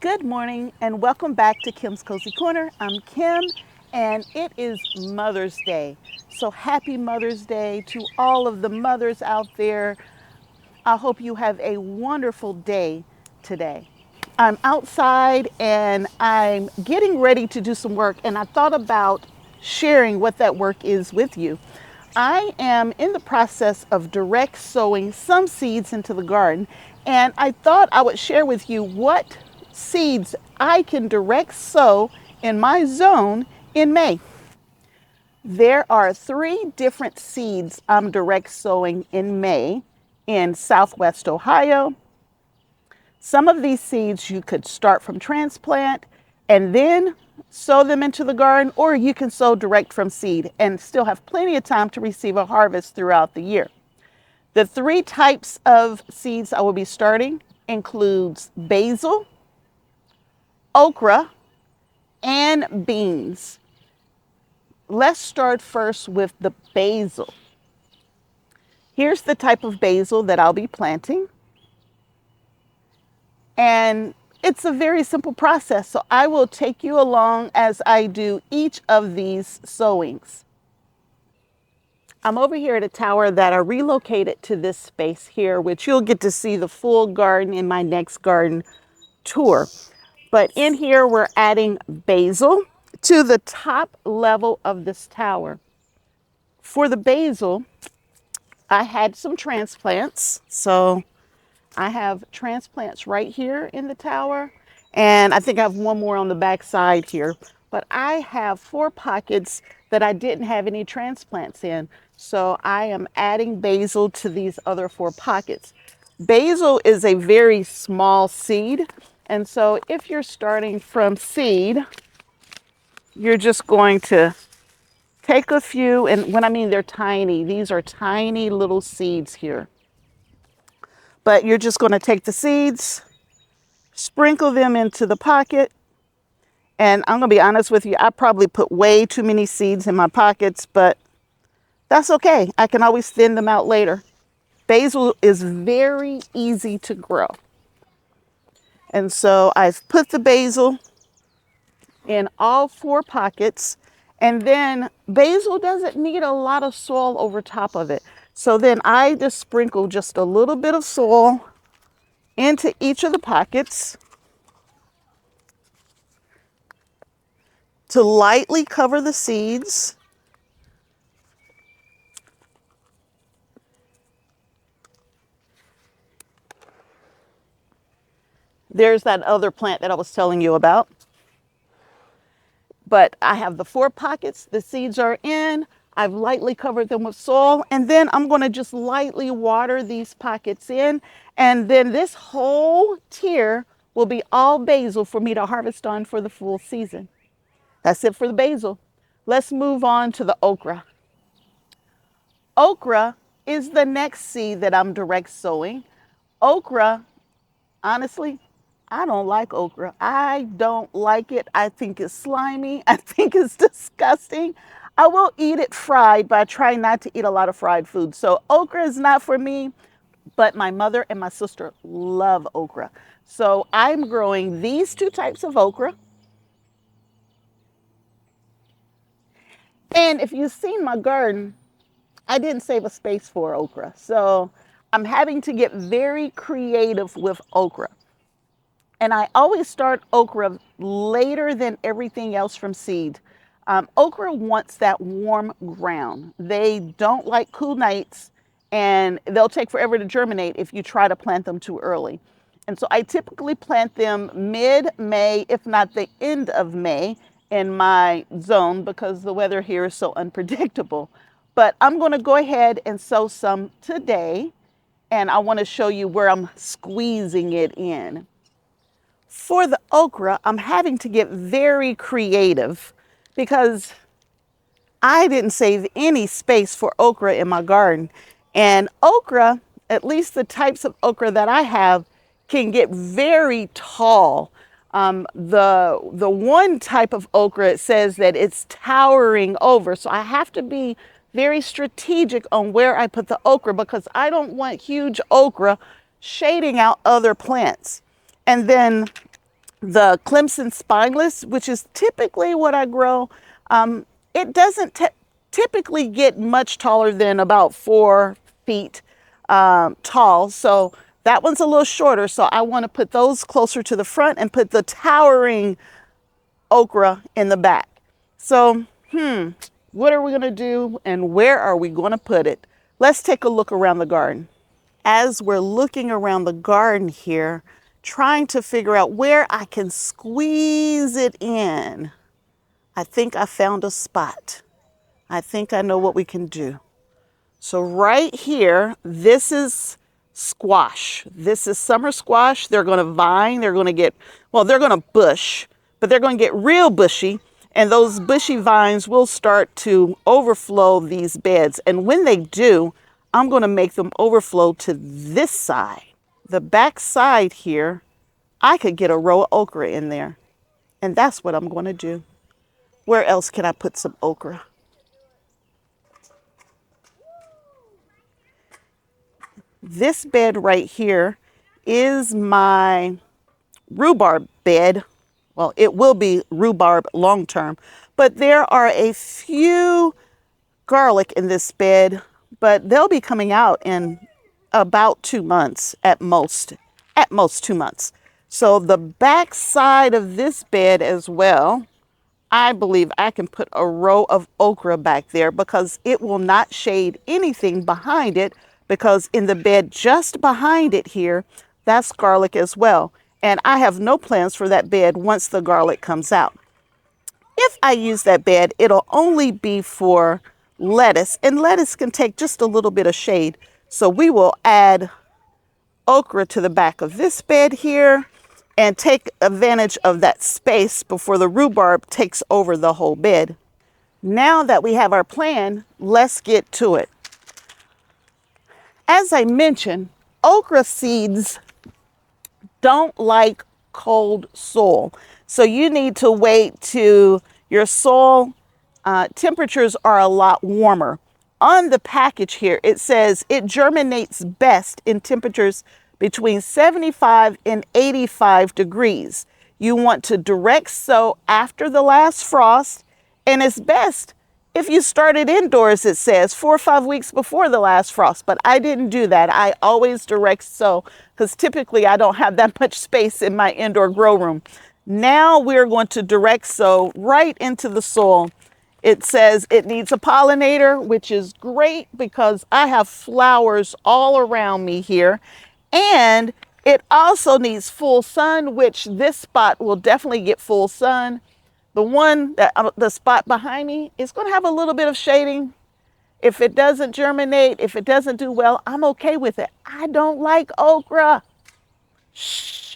Good morning and welcome back to Kim's Cozy Corner. I'm Kim and it is Mother's Day. So happy Mother's Day to all of the mothers out there. I hope you have a wonderful day today. I'm outside and I'm getting ready to do some work, and I thought about sharing what that work is with you. I am in the process of direct sowing some seeds into the garden, and I thought I would share with you what seeds I can direct sow in my zone in May. There are 3 different seeds I'm direct sowing in May in Southwest Ohio. Some of these seeds you could start from transplant and then sow them into the garden, or you can sow direct from seed and still have plenty of time to receive a harvest throughout the year. The 3 types of seeds I will be starting includes basil, okra, and beans. Let's start first with the basil. Here's the type of basil that I'll be planting. And it's a very simple process, so I will take you along as I do each of these sowings. I'm over here at a tower that I relocated to this space here, which you'll get to see the full garden in my next garden tour. But in here, we're adding basil to the top level of this tower. For the basil, I had some transplants. So I have transplants right here in the tower, and I think I have one more on the back side here. But I have 4 pockets that I didn't have any transplants in. So I am adding basil to these other 4 pockets. Basil is a very small seed. And so if you're starting from seed, you're just going to take a few. And when I mean they're tiny, these are tiny little seeds here. But you're just going to take the seeds, sprinkle them into the pocket. And I'm going to be honest with you, I probably put way too many seeds in my pockets, but that's okay. I can always thin them out later. Basil is very easy to grow. And so I've put the basil in all 4 pockets. And then basil doesn't need a lot of soil over top of it. So then I just sprinkle just a little bit of soil into each of the pockets to lightly cover the seeds. There's that other plant that I was telling you about. But I have the 4 pockets, the seeds are in, I've lightly covered them with soil, and then I'm going to just lightly water these pockets in, and then this whole tier will be all basil for me to harvest on for the full season. That's it for the basil. Let's move on to the okra. Okra is the next seed that I'm direct sowing. Okra, honestly, I don't like okra. I don't like it. I think it's slimy. I think it's disgusting. I will eat it fried, but I try not to eat a lot of fried food. So okra is not for me, but my mother and my sister love okra. So I'm growing these 2 types of okra. And if you've seen my garden, I didn't save a space for okra. So I'm having to get very creative with okra. And I always start okra later than everything else from seed. Okra wants that warm ground. They don't like cool nights, and they'll take forever to germinate if you try to plant them too early. And so I typically plant them mid-May, if not the end of May in my zone, because the weather here is so unpredictable. But I'm going to go ahead and sow some today, and I want to show you where I'm squeezing it in. For the okra, I'm having to get very creative because I didn't save any space for okra in my garden. And okra, at least the types of okra that I have, can get very tall. The one type of okra, it says that it's towering over. So I have to be very strategic on where I put the okra because I don't want huge okra shading out other plants. And then the Clemson spineless, which is typically what I grow. It doesn't typically get much taller than about 4 feet tall. So that one's a little shorter. So I want to put those closer to the front and put the towering okra in the back. So, what are we going to do and where are we going to put it? Let's take a look around the garden. As we're looking around the garden here, trying to figure out where I can squeeze it in, I think I found a spot. I think I know what we can do. So right here, this is squash. This is summer squash. They're going to vine. They're going to get, well, they're going to bush, but they're going to get real bushy. And those bushy vines will start to overflow these beds. And when they do, I'm going to make them overflow to this side. The back side here, I could get a row of okra in there. And that's what I'm going to do. Where else can I put some okra? This bed right here is my rhubarb bed. Well, it will be rhubarb long term, but there are a few garlic in this bed, but they'll be coming out in about 2 months at most 2 months. So the back side of this bed as well, I believe I can put a row of okra back there because it will not shade anything behind it, because in the bed just behind it here, that's garlic as well. And I have no plans for that bed once the garlic comes out. If I use that bed, it'll only be for lettuce, and lettuce can take just a little bit of shade. So we will add okra to the back of this bed here and take advantage of that space before the rhubarb takes over the whole bed. Now that we have our plan, let's get to it. As I mentioned, okra seeds don't like cold soil. So you need to wait till your soil temperatures are a lot warmer. On the package here, it says it germinates best in temperatures between 75 and 85 degrees. You want to direct sow after the last frost, and it's best if you started indoors, it says 4 or 5 weeks before the last frost, but I didn't do that. I always direct sow because typically I don't have that much space in my indoor grow room. Now we're going to direct sow right into the soil. It says it needs a pollinator, which is great because I have flowers all around me here. And it also needs full sun, which this spot will definitely get full sun. The spot behind me is going to have a little bit of shading. If it doesn't germinate, if it doesn't do well, I'm okay with it. I don't like okra. Shh.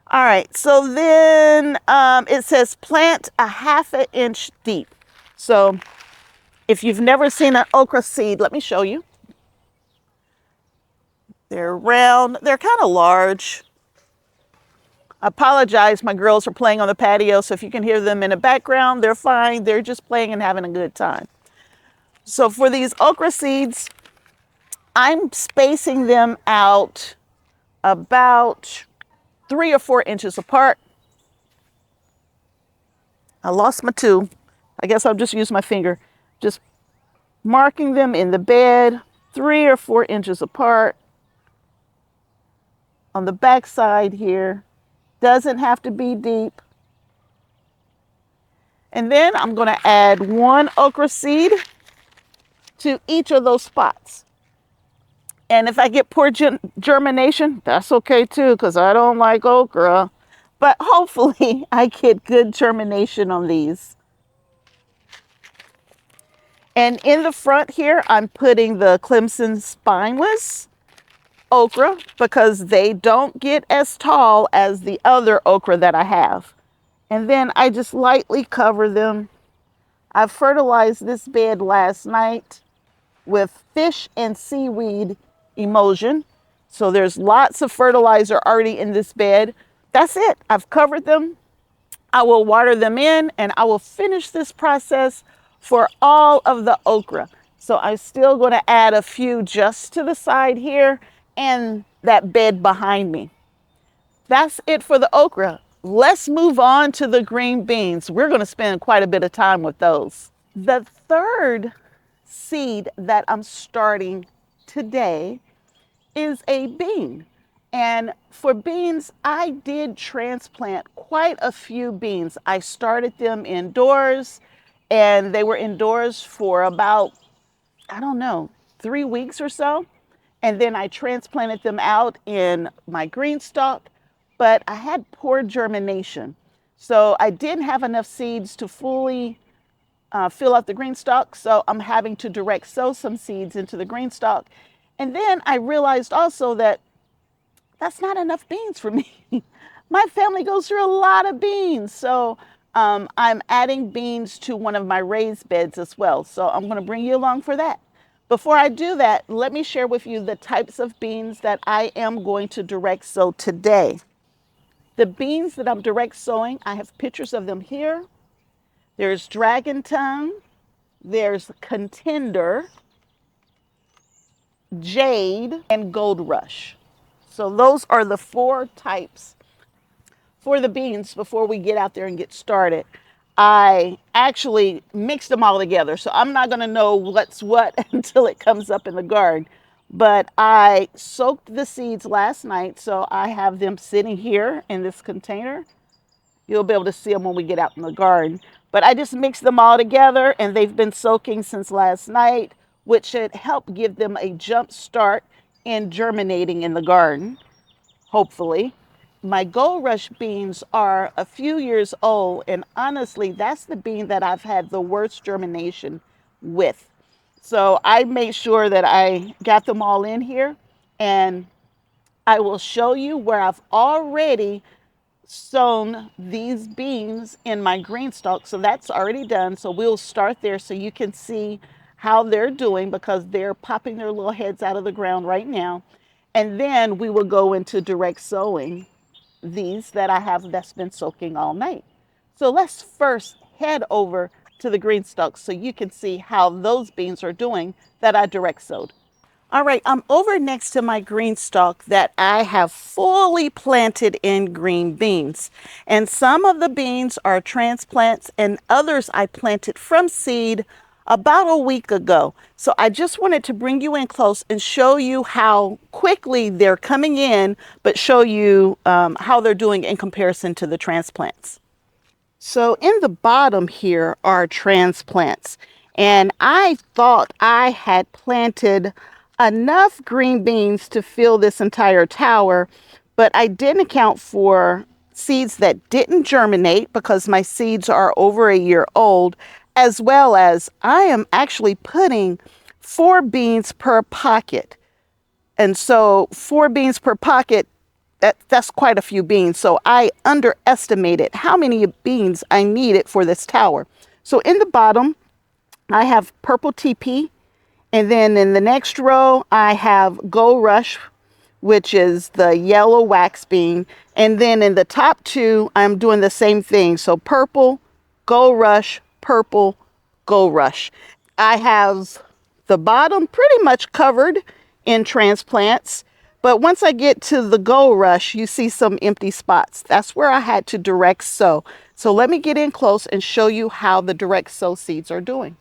All right, so then it says plant a 1/2 inch deep. So if you've never seen an okra seed, let me show you. They're round, they're kind of large. I apologize, my girls are playing on the patio, so if you can hear them in the background, they're fine. They're just playing and having a good time. So for these okra seeds, I'm spacing them out about 3 or 4 inches apart. I lost my 2. I guess I'll just use my finger. Just marking them in the bed, 3 or 4 inches apart. On the back side here, doesn't have to be deep. And then I'm going to add 1 okra seed to each of those spots. And if I get poor germination, that's okay too, because I don't like okra. But hopefully I get good germination on these. And in the front here, I'm putting the Clemson spineless okra because they don't get as tall as the other okra that I have. And then I just lightly cover them. I fertilized this bed last night with fish and seaweed emulsion. So there's lots of fertilizer already in this bed. That's it. I've covered them. I will water them in and I will finish this process for all of the okra. So I'm still going to add a few just to the side here and that bed behind me. That's it for the okra. let's move on to the green beans. We're going to spend quite a bit of time with those. The third seed that I'm starting today is a bean. And for beans, I did transplant quite a few beans. I started them indoors, and they were indoors for about, I don't know, 3 weeks or so. And then I transplanted them out in my GreenStalk, but I had poor germination. So I didn't have enough seeds to fully fill out the GreenStalk. So I'm having to direct sow some seeds into the GreenStalk. And then I realized also that that's not enough beans for me. My family goes through a lot of beans. So I'm adding beans to one of my raised beds as well. So I'm going to bring you along for that. Before I do that, let me share with you the types of beans that I am going to direct sow today. The beans that I'm direct sowing, I have pictures of them here. There's Dragon Tongue, there's Contender, Jade, and Gold Rush. So those are the 4 types for the beans before we get out there and get started. I actually mixed them all together, so I'm not going to know what's what until it comes up in the garden. But I soaked the seeds last night, so I have them sitting here in this container. You'll be able to see them when we get out in the garden. But I just mixed them all together, and they've been soaking since last night, which should help give them a jump start in germinating in the garden, hopefully. My Gold Rush beans are a few years old, and honestly, that's the bean that I've had the worst germination with. So I made sure that I got them all in here, and I will show you where I've already sown these beans in my GreenStalk. So that's already done. So we'll start there so you can see how they're doing, because they're popping their little heads out of the ground right now. And then we will go into direct sowing these that I have that's been soaking all night. So let's first head over to the GreenStalk so you can see how those beans are doing that I direct sowed. All right, I'm over next to my GreenStalk that I have fully planted in green beans. And some of the beans are transplants and others I planted from seed about a week ago. So I just wanted to bring you in close and show you how quickly they're coming in, but show you how they're doing in comparison to the transplants. So in the bottom here are transplants. And I thought I had planted enough green beans to fill this entire tower, but I didn't account for seeds that didn't germinate because my seeds are over a year old, as well as I am actually putting 4 beans per pocket. And so 4 beans per pocket, that's quite a few beans. So I underestimated how many beans I needed for this tower. So in the bottom, I have purple TP. And then in the next row, I have Gold Rush, which is the yellow wax bean. And then in the top 2, I'm doing the same thing. So purple, Gold Rush, purple, Gold Rush. I have the bottom pretty much covered in transplants. But once I get to the Gold Rush, you see some empty spots. That's where I had to direct sow. So let me get in close and show you how the direct sow seeds are doing.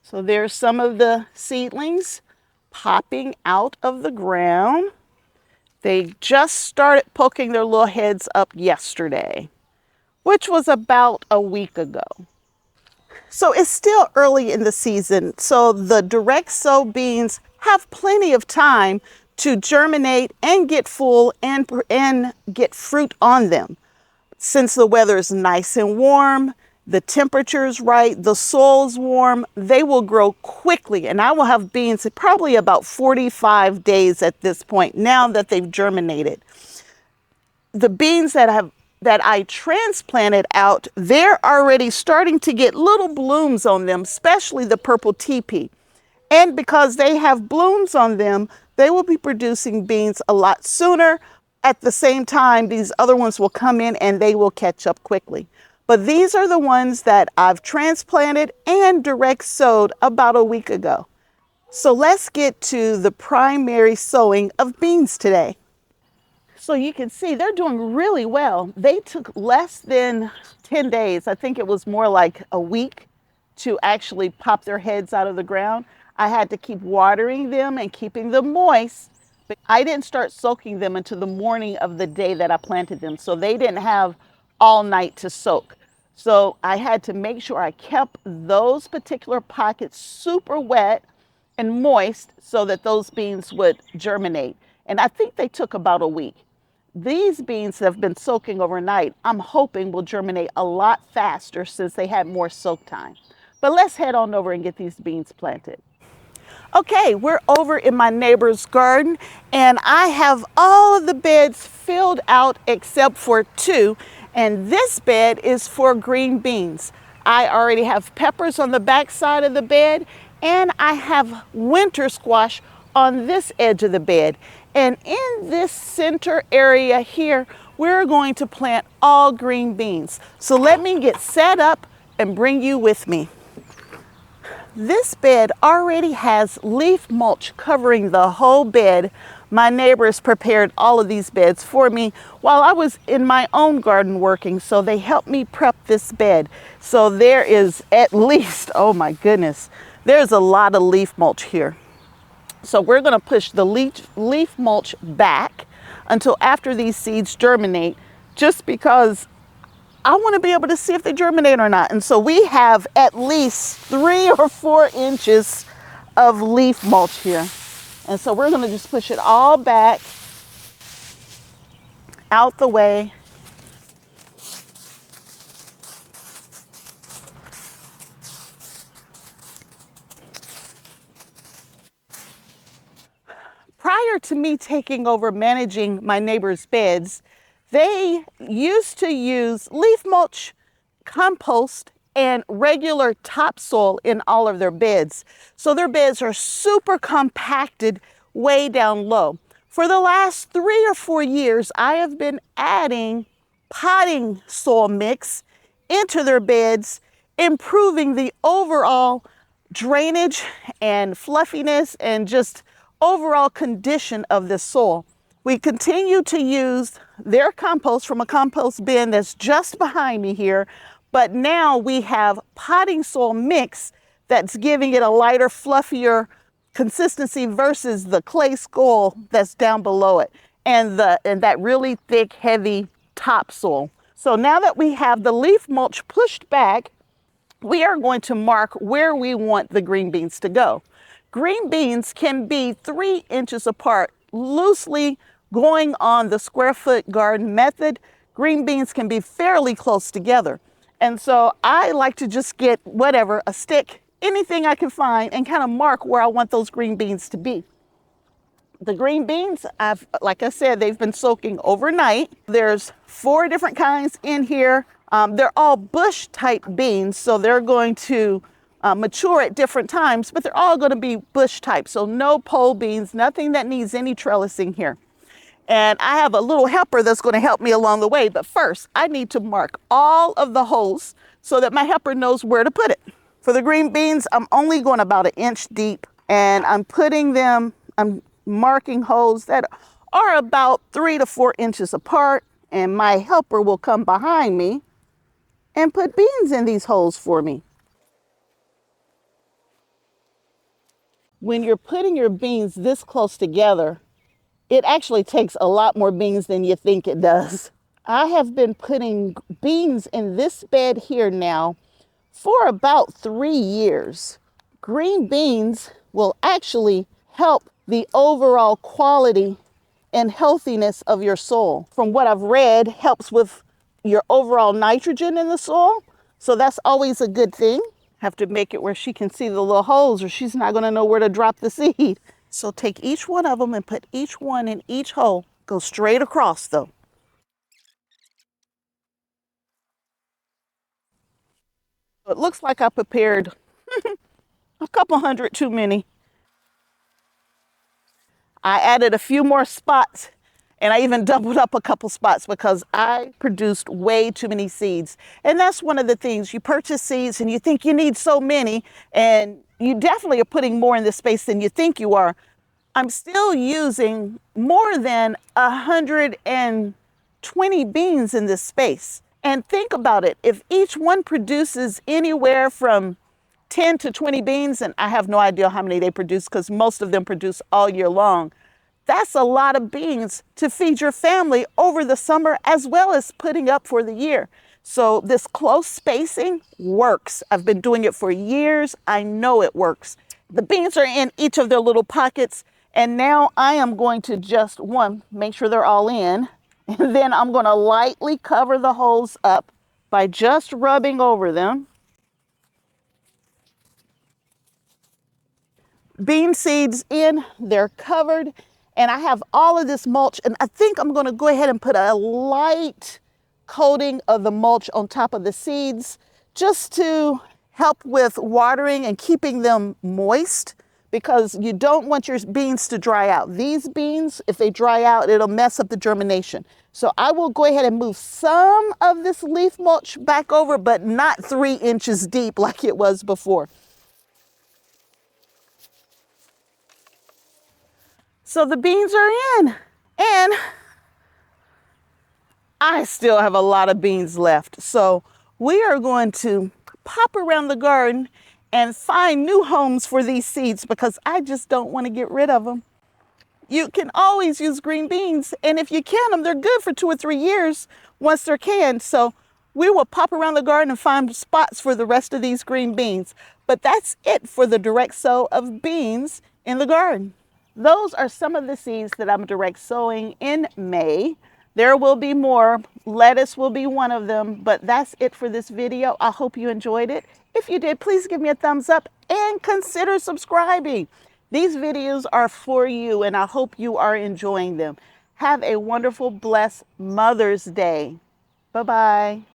So there's some of the seedlings popping out of the ground. They just started poking their little heads up yesterday, which was about a week ago. So it's still early in the season. So the direct sow beans have plenty of time to germinate and get full and get fruit on them. Since the weather is nice and warm, the temperature is right, the soil's warm, they will grow quickly. And I will have beans in probably about 45 days at this point, now that they've germinated. The beans that I transplanted out, they're already starting to get little blooms on them, especially the purple TP. And because they have blooms on them, they will be producing beans a lot sooner. At the same time, these other ones will come in and they will catch up quickly. But these are the ones that I've transplanted and direct sowed about a week ago. So let's get to the primary sowing of beans today. So you can see they're doing really well. They took less than 10 days. I think it was more like a week to actually pop their heads out of the ground. I had to keep watering them and keeping them moist. I didn't start soaking them until the morning of the day that I planted them. So they didn't have all night to soak. So I had to make sure I kept those particular pockets super wet and moist so that those beans would germinate. And I think they took about a week. These beans that have been soaking overnight, I'm hoping will germinate a lot faster since they had more soak time. But let's head on over and get these beans planted. Okay, we're over in my neighbor's garden and I have all of the beds filled out except for two. And this bed is for green beans. I already have peppers on the back side of the bed and I have winter squash on this edge of the bed. And in this center area here, we're going to plant all green beans. So let me get set up and bring you with me. This bed already has leaf mulch covering the whole bed. My neighbors prepared all of these beds for me while I was in my own garden working, so they helped me prep this bed. So there is at least, oh my goodness, there's a lot of leaf mulch here. So we're going to push the leaf mulch back until after these seeds germinate, just because I want to be able to see if they germinate or not. And so we have at least 3 or 4 inches of leaf mulch here. And so we're going to just push it all back out the way. Prior to me taking over managing my neighbor's beds, they used to use leaf mulch, compost, and regular topsoil in all of their beds. So their beds are super compacted way down low. For the last 3 or 4 years, I have been adding potting soil mix into their beds, improving the overall drainage and fluffiness and just overall condition of the soil. We continue to use their compost from a compost bin that's just behind me here, but now we have potting soil mix that's giving it a lighter, fluffier consistency versus the clay soil that's down below it and that really thick, heavy topsoil. So now that we have the leaf mulch pushed back, we are going to mark where we want the green beans to go. Green beans can be 3 inches apart, loosely going on the square foot garden method. Green beans can be fairly close together. And so I like to just get whatever, a stick, anything I can find, and kind of mark where I want those green beans to be. The green beans, like I said, they've been soaking overnight. There's 4 different kinds in here. They're all bush type beans, so they're going to mature at different times, but they're all going to be bush type. So no pole beans, nothing that needs any trellising here. And I have a little helper that's going to help me along the way. But first, I need to mark all of the holes so that my helper knows where to put it. For the green beans, I'm only going about 1 inch deep, and I'm marking holes that are about 3 to 4 inches apart. And my helper will come behind me and put beans in these holes for me. When you're putting your beans this close together, it actually takes a lot more beans than you think it does. I have been putting beans in this bed here now for about 3 years. Green beans will actually help the overall quality and healthiness of your soil. From what I've read, helps with your overall nitrogen in the soil. So that's always a good thing. Have to make it where she can see the little holes or she's not going to know where to drop the seed. So take each one of them and put each one in each hole. Go straight across though. It looks like I prepared a couple hundred too many. I added a few more spots and I even doubled up a couple spots because I produced way too many seeds. And that's one of the things, you purchase seeds and you think you need so many, and you definitely are putting more in this space than you think you are. I'm still using more than 120 beans in this space. And think about it, if each one produces anywhere from 10 to 20 beans, and I have no idea how many they produce because most of them produce all year long, that's a lot of beans to feed your family over the summer as well as putting up for the year. So this close spacing works. I've been doing it for years. I know it works. The beans are in each of their little pockets. And now I am going to just, one, make sure they're all in. And then I'm going to lightly cover the holes up by just rubbing over them. Bean seeds in, they're covered. And I have all of this mulch. And I think I'm going to go ahead and put a light coating of the mulch on top of the seeds just to help with watering and keeping them moist, because you don't want your beans to dry out. These beans, if they dry out, it'll mess up the germination. So I will go ahead and move some of this leaf mulch back over, but not 3 inches deep like it was before. So the beans are in, and I still have a lot of beans left. So we are going to pop around the garden and find new homes for these seeds because I just don't want to get rid of them. You can always use green beans, and if you can them, they're good for 2 or 3 years once they're canned. So we will pop around the garden and find spots for the rest of these green beans. But that's it for the direct sow of beans in the garden. Those are some of the seeds that I'm direct sowing in May. There will be more. Lettuce will be one of them, but that's it for this video. I hope you enjoyed it. If you did, please give me a thumbs up and consider subscribing. These videos are for you, and I hope you are enjoying them. Have a wonderful, blessed Mother's Day. Bye-bye.